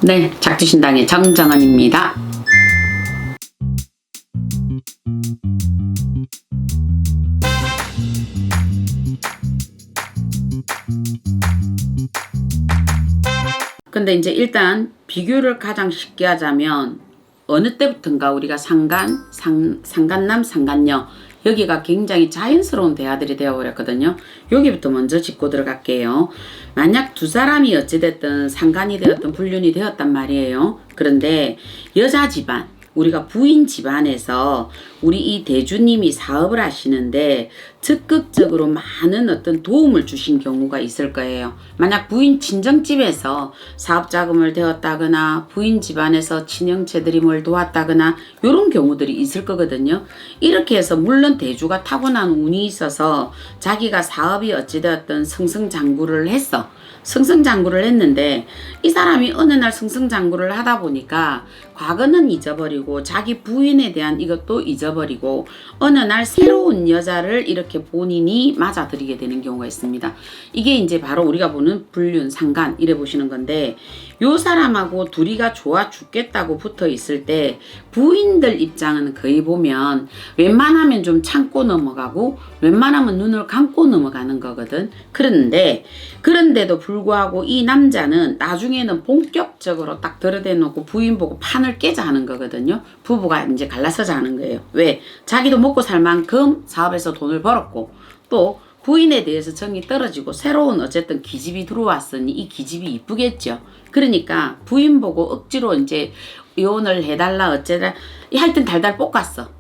네, 작두신당의 정정은입니다. 근데 이제 일단 비교를 가장 쉽게 하자면 어느 때부턴가 우리가 상간남, 상간녀 여기가 굉장히 자연스러운 대화들이 되어버렸거든요. 여기부터 먼저 짚고 들어갈게요. 만약 두 사람이 어찌됐든 상간이 되었든 불륜이 되었단 말이에요. 그런데 여자 집안, 우리가 부인 집안에서 우리 이 대주님이 사업을 하시는데 적극적으로 많은 어떤 도움을 주신 경우가 있을 거예요. 만약 부인 친정집에서 사업 자금을 대었다거나 부인 집안에서 친형체들이 뭘 도왔다거나 이런 경우들이 있을 거거든요. 이렇게 해서 물론 대주가 타고난 운이 있어서 자기가 사업이 어찌되었든 승승장구를 했어. 승승장구를 했는데 이 사람이 어느 날 승승장구를 하다 보니까 과거는 잊어버리고 자기 부인에 대한 이것도 잊어버리고 어느 날 새로운 여자를 이렇게 본인이 맞아들이게 되는 경우가 있습니다. 이게 이제 바로 우리가 보는 불륜, 상간 이래 보시는 건데 요 사람하고 둘이가 좋아 죽겠다고 붙어 있을 때 부인들 입장은 거의 보면 웬만하면 좀 참고 넘어가고 웬만하면 눈을 감고 넘어가는 거거든. 그런데도 불구하고 이 남자는 나중에는 본격적으로 딱 들여대놓고 부인 보고 판을 깨자 하는 거거든요. 부부가 이제 갈라서자 하는 거예요. 왜? 자기도 먹고 살 만큼 사업에서 돈을 벌었고 또 부인에 대해서 정이 떨어지고 새로운 어쨌든 기집이 들어왔으니 이 기집이 이쁘겠죠. 그러니까 부인 보고 억지로 이제 이혼을 해달라 어쩌다 하여튼 달달 볶아서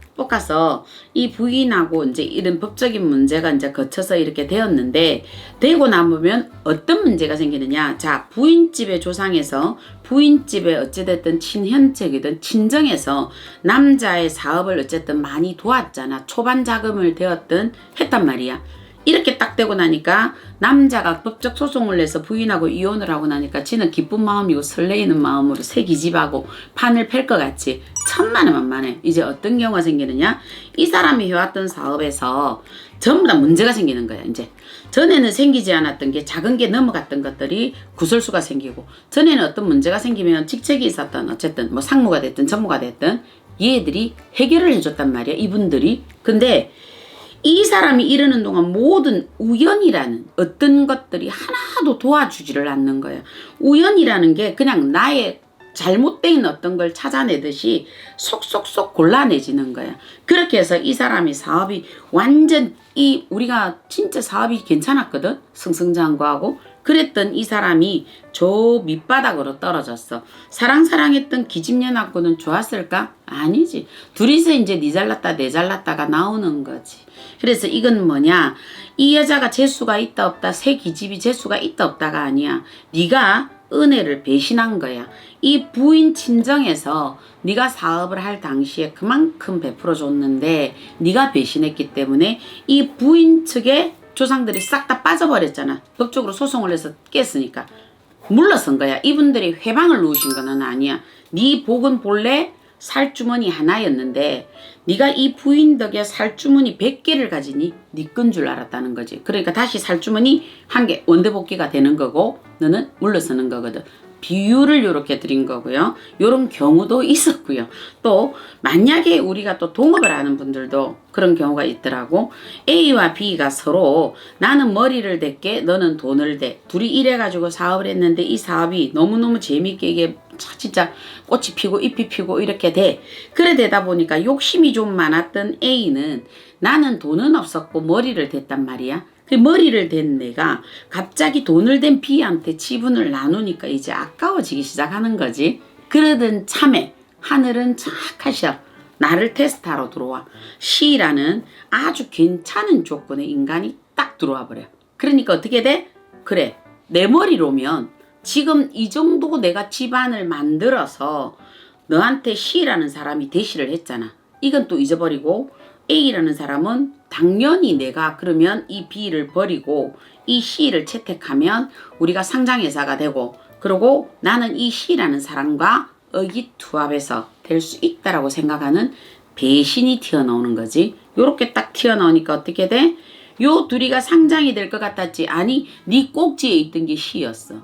이 부인하고 이제 이런 법적인 문제가 이제 거쳐서 이렇게 되었는데 되고 나면 어떤 문제가 생기느냐. 자, 부인집의 조상에서 부인집에 어찌됐든 친현책이든 친정에서 남자의 사업을 어쨌든 많이 도왔잖아. 초반 자금을 되었든 했단 말이야. 이렇게 딱 되고 나니까 남자가 법적 소송을 내서 부인하고 이혼을 하고 나니까 지는 기쁜 마음이고 설레이는 마음으로 새 기집하고 판을 팰 것 같이 천만에 이제 어떤 경우가 생기느냐. 이 사람이 해왔던 사업에서 전부 다 문제가 생기는 거야. 이제 전에는 생기지 않았던 게 작은 게 넘어갔던 것들이 구설수가 생기고 전에는 어떤 문제가 생기면 직책이 있었던 어쨌든 뭐 상무가 됐든 전무가 됐든 얘들이 해결을 해줬단 말이야. 이분들이. 근데 이 사람이 이러는 동안 모든 우연이라는 어떤 것들이 하나도 도와주지를 않는 거예요. 우연이라는 게 그냥 나의 잘못된 어떤 걸 찾아내듯이 속속속 골라내지는 거야. 그렇게 해서 이 사람이 사업이 완전 우리가 진짜 사업이 괜찮았거든. 승승장구하고. 그랬던 이 사람이 저 밑바닥으로 떨어졌어. 사랑했던 기집년하고는 좋았을까? 아니지. 둘이서 이제 니 잘났다 내 잘났다가 나오는 거지. 그래서 이건 뭐냐. 이 여자가 재수가 있다 없다 새 기집이 재수가 있다 없다가 아니야. 네가 은혜를 배신한 거야. 이 부인 친정에서 네가 사업을 할 당시에 그만큼 베풀어 줬는데 네가 배신했기 때문에 이 부인 측의 조상들이 싹 다 빠져버렸잖아. 법적으로 소송을 해서 깼으니까. 물러선 거야. 이분들이 회방을 놓으신 건 아니야. 네 복은 본래 살주머니 하나였는데 네가 이 부인 덕에 살주머니 100개를 가지니 네 건 줄 알았다는 거지. 그러니까 다시 살주머니 한 개 원대복귀가 되는 거고 너는 물러서는 거거든. 비유를 이렇게 드린 거고요. 이런 경우도 있었고요. 또 만약에 우리가 또 동업을 하는 분들도 그런 경우가 있더라고. A와 B가 서로 나는 머리를 댈게 너는 돈을 대. 둘이 이래가지고 사업을 했는데 이 사업이 너무너무 재밌게 이게 진짜 꽃이 피고 잎이 피고 이렇게 돼. 그래 되다 보니까 욕심이 좀 많았던 A는 나는 돈은 없었고 머리를 댔단 말이야. 그 머리를 댄 내가 갑자기 돈을 댄 B한테 지분을 나누니까 이제 아까워지기 시작하는 거지. 그러던 참에 하늘은 착하셔. 나를 테스트하러 들어와. C라는 아주 괜찮은 조건의 인간이 딱 들어와 버려. 그러니까 어떻게 돼? 그래, 내 머리로면 지금 이 정도 내가 집안을 만들어서 너한테 C라는 사람이 대시를 했잖아. 이건 또 잊어버리고 A라는 사람은 당연히 내가 그러면 이 B를 버리고 이 C를 채택하면 우리가 상장회사가 되고 그리고 나는 이 C라는 사람과 의기투합해서 될 수 있다라고 생각하는 배신이 튀어나오는 거지. 요렇게 딱 튀어나오니까 어떻게 돼? 요 둘이가 상장이 될 것 같았지. 아니 네 꼭지에 있던 게 C였어.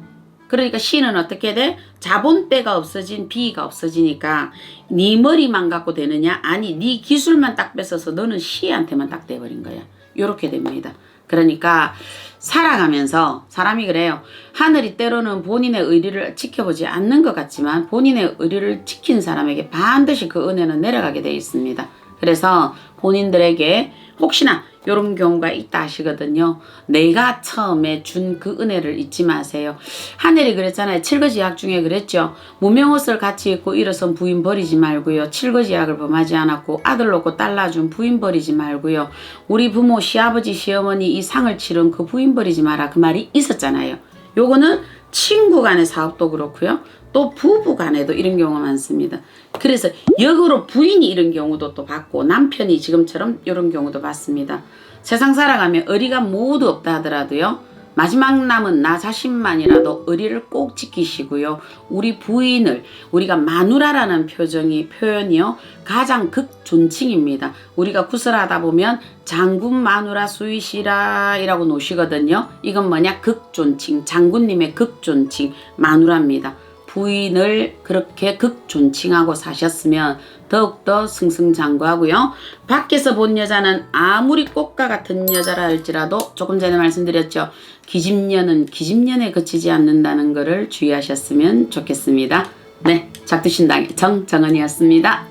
그러니까 C는 어떻게 돼? 자본때가 없어진 B가 없어지니까 네 머리만 갖고 되느냐? 아니 네 기술만 딱 뺏어서 너는 C한테만 딱 돼버린 거야. 요렇게 됩니다. 그러니까 살아가면서 사람이 그래요. 하늘이 때로는 본인의 의리를 지켜보지 않는 것 같지만 본인의 의리를 지킨 사람에게 반드시 그 은혜는 내려가게 되어 있습니다. 그래서 본인들에게 혹시나 이런 경우가 있다 하시거든요. 내가 처음에 준 그 은혜를 잊지 마세요. 하늘이 그랬잖아요. 칠거지약 중에 그랬죠. 무명옷을 같이 입고 일어선 부인 버리지 말고요. 칠거지약을 범하지 않았고 아들 놓고 딸 낳아준 부인 버리지 말고요. 우리 부모 시아버지 시어머니 이 상을 치른 그 부인 버리지 마라. 그 말이 있었잖아요. 요거는 친구 간의 사업도 그렇고요. 또 부부 간에도 이런 경우가 많습니다. 그래서 역으로 부인이 이런 경우도 또 봤고 남편이 지금처럼 이런 경우도 봤습니다. 세상 살아가면 의리가 모두 없다 하더라도요. 마지막 남은 나 자신만이라도 의리를 꼭 지키시고요. 우리 부인을 우리가 마누라라는 표현이요. 가장 극존칭입니다. 우리가 구설하다 보면 장군 마누라 수이시라 이라고 놓으시거든요. 이건 뭐냐? 극존칭. 장군님의 극존칭 마누라입니다. 부인을 그렇게 극존칭하고 사셨으면 더욱더 승승장구하고요. 밖에서 본 여자는 아무리 꽃과 같은 여자라 할지라도 조금 전에 말씀드렸죠. 기집년은 기집년에 그치지 않는다는 것을 주의하셨으면 좋겠습니다. 네, 작두신당의 정정은이었습니다.